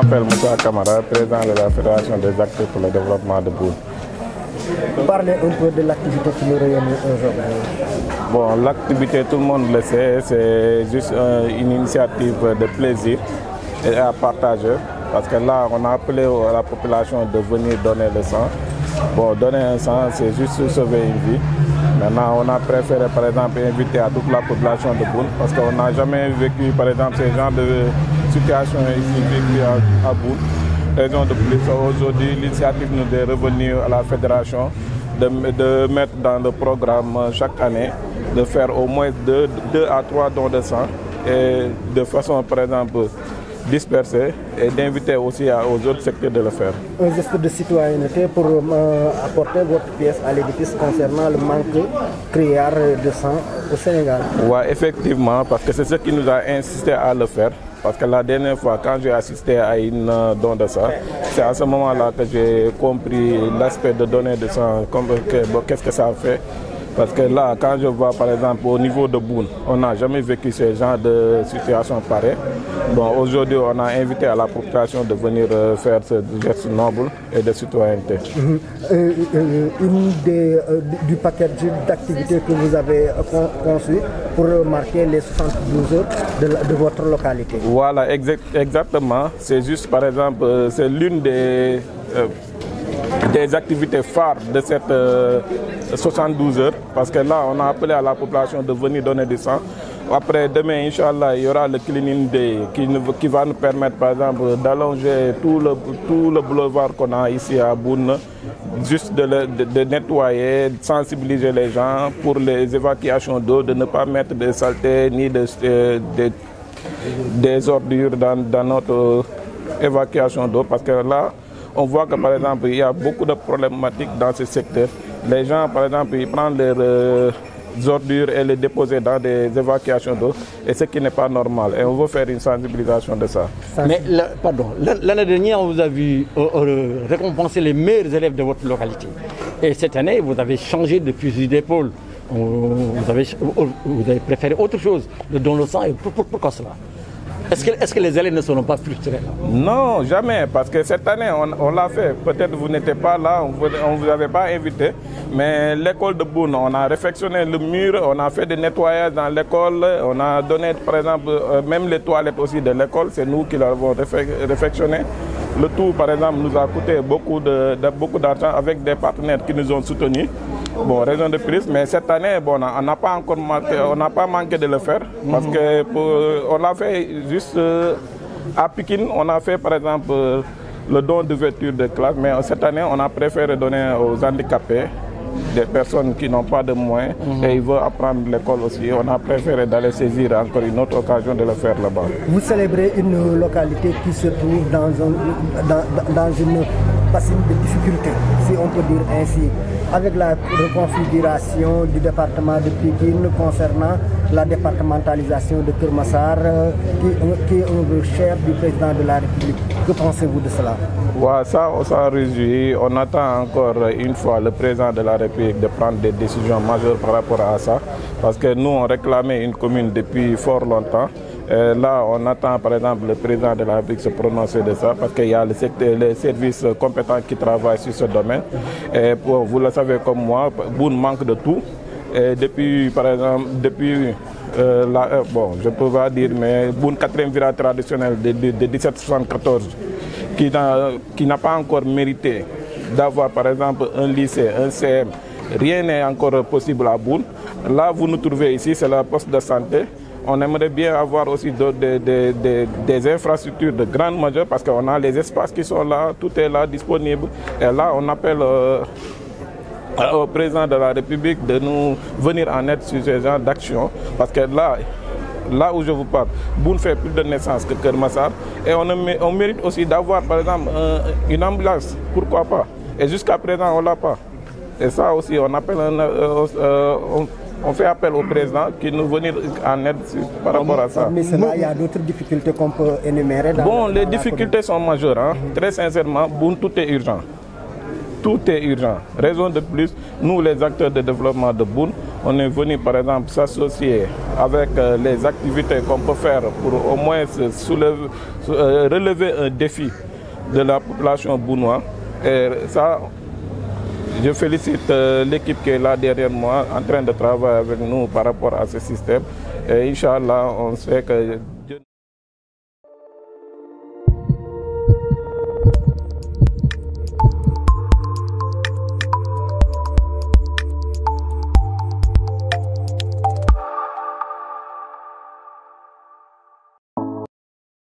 m'appelle Moussa Kamara, président de la Fédération des acteurs pour le développement de Boune. Parlez un peu de l'activité qui nous réunit aujourd'hui. Bon, l'activité, tout le monde le sait, c'est juste une initiative de plaisir et à partager. Parce que là, on a appelé à la population de venir donner le sang. Bon, donner un sang, c'est juste sauver une vie. Maintenant, on a préféré, par exemple, inviter à toute la population de Boune, parce qu'on n'a jamais vécu, par exemple, ce genre de situation ici vécue à Boune. Raison de plus, aujourd'hui, l'initiative nous est revenue à la fédération de mettre dans le programme chaque année, de faire au moins 2 à 3 dons de sang, et de façon, par exemple, dispersée, et d'inviter aussi aux autres secteurs de le faire. Un geste de citoyenneté pour apporter votre pièce à l'édifice concernant le manque criard de sang au Sénégal. Oui, effectivement, parce que c'est ce qui nous a incité à le faire. Parce que la dernière fois, quand j'ai assisté à une don de sang, c'est à ce moment-là que j'ai compris l'aspect de donner de sang, qu'est-ce que ça fait. Parce que là, quand je vois par exemple au niveau de Boune, on n'a jamais vécu ce genre de situation pareille. Bon, aujourd'hui, on a invité à la population de venir faire ce geste noble et de citoyenneté. Une du paquet d'activités que vous avez conçu pour marquer les 72 heures de votre localité. Voilà, exactement. C'est juste, par exemple, c'est l'une des activités phares de cette 72 heures, parce que là, on a appelé à la population de venir donner du sang. Après, demain, Inch'Allah, il y aura le Cleaning Day qui va nous permettre, par exemple, d'allonger tout le boulevard qu'on a ici à Boune, juste de nettoyer, de sensibiliser les gens pour les évacuations d'eau, de ne pas mettre de saleté ni des ordures dans notre évacuation d'eau, parce que là, on voit que par exemple, il y a beaucoup de problématiques dans ce secteur. Les gens, par exemple, ils prennent leurs ordures et les déposent dans des évacuations d'eau, et ce qui n'est pas normal. Et on veut faire une sensibilisation de ça. Mais l'année dernière, on vous a vu récompenser les meilleurs élèves de votre localité. Et cette année, vous avez changé de fusil d'épaule. Vous avez préféré autre chose, le don de sang. Et pourquoi cela? Est-ce que les élèves ne seront pas frustrés? Non, jamais, parce que cette année, on l'a fait. Peut-être vous n'étiez pas là, on ne vous avait pas invité, mais l'école de Boune, on a réfectionné le mur, on a fait des nettoyages dans l'école, on a donné, par exemple, même les toilettes aussi de l'école, c'est nous qui l'avons réfectionné. Le tout, par exemple, nous a coûté beaucoup d'argent avec des partenaires qui nous ont soutenus. Bon, raison de plus, mais cette année, bon, on n'a pas encore manqué de le faire, parce que on l'a fait juste à Pikine, on a fait par exemple le don d'ouverture de classe, mais cette année, on a préféré donner aux handicapés, des personnes qui n'ont pas de moyens, et ils veulent apprendre l'école aussi. On a préféré d'aller saisir encore une autre occasion de le faire là-bas. Vous célébrez une localité qui se trouve dans une bassine de difficulté, si on peut dire ainsi, avec la reconfiguration du département de Pikine concernant la départementalisation de Keur Massar, qui est un vœu cher du président de la République. Que pensez-vous de cela? Ouais, ça, on s'en réjouit. On attend encore une fois le président de la République de prendre des décisions majeures par rapport à ça, parce que nous, on réclamait une commune depuis fort longtemps. Et là, on attend par exemple le président de la République se prononcer de ça, parce qu'il y a les services compétents qui travaillent sur ce domaine. Et vous le savez comme moi, Boune manque de tout. Et depuis, par exemple, bon, je peux pas dire, mais Boune 4e village traditionnel de 1774, qui n'a pas encore mérité d'avoir par exemple un lycée, un CM, rien n'est encore possible à Boune. Là, vous nous trouvez ici, c'est le poste de santé. On aimerait bien avoir aussi des infrastructures de grande majeur, parce qu'on a les espaces qui sont là, tout est là disponible. Et là, on appelle au président de la République de nous venir en aide sur ce genre d'action, parce que là où je vous parle, Boune fait plus de naissances que Keur Massar, et on mérite aussi d'avoir par exemple une ambulance, pourquoi pas. Et jusqu'à présent, on ne l'a pas. Et ça aussi, on appelle on fait appel au président qui nous venir en aide par rapport à ça. Mais il y a d'autres difficultés qu'on peut énumérer. Bon, les difficultés sont majeures. Hein. Très sincèrement, Boune, tout est urgent. Tout est urgent. Raison de plus, nous les acteurs de développement de Boune, on est venu par exemple s'associer avec les activités qu'on peut faire pour au moins relever un défi de la population bounoise. Et ça, je félicite l'équipe qui est là derrière moi en train de travailler avec nous par rapport à ce système. Et Inch'Allah, on sait que